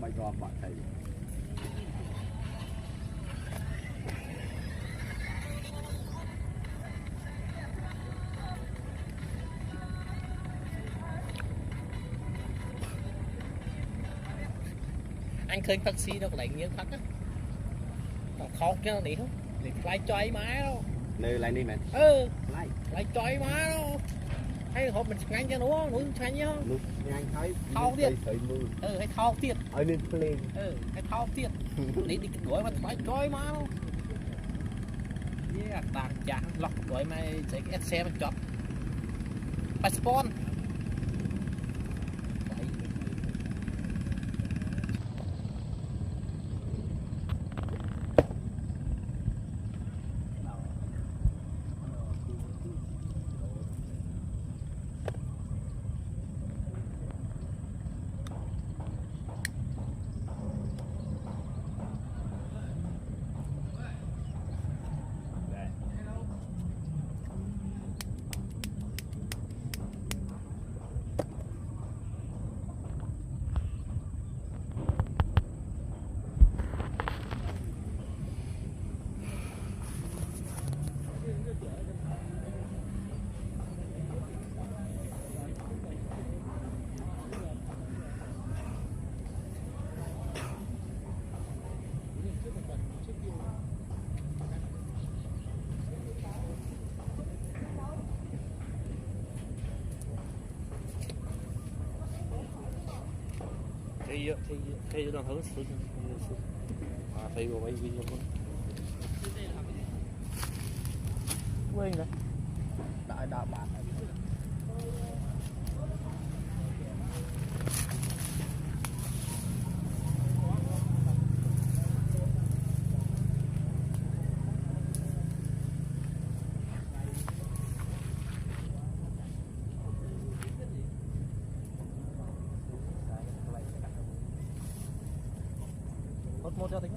Mày gom bạn thầy. Anh khơi taxi nó lại nghiêng phát á, còn khóc cho nó đi không, để lại choy má đâu. Nơi lại đi mẹ. Lại choy má đâu. Hay hộp mình nhanh cho nó nhanh nhá. Lúc nhanh thấy. Thao tiết. Mưa. Hay thao tiết. Ở nên plane. Hay thao tiết. Đi đuổi mà lại choy má đâu. Yeah, tàng chán lọc đuổi mày chạy cái xe mình chọn. Passport. Thì đang hướng xuống thấy của anh video không quên rồi đã bạn một cho tính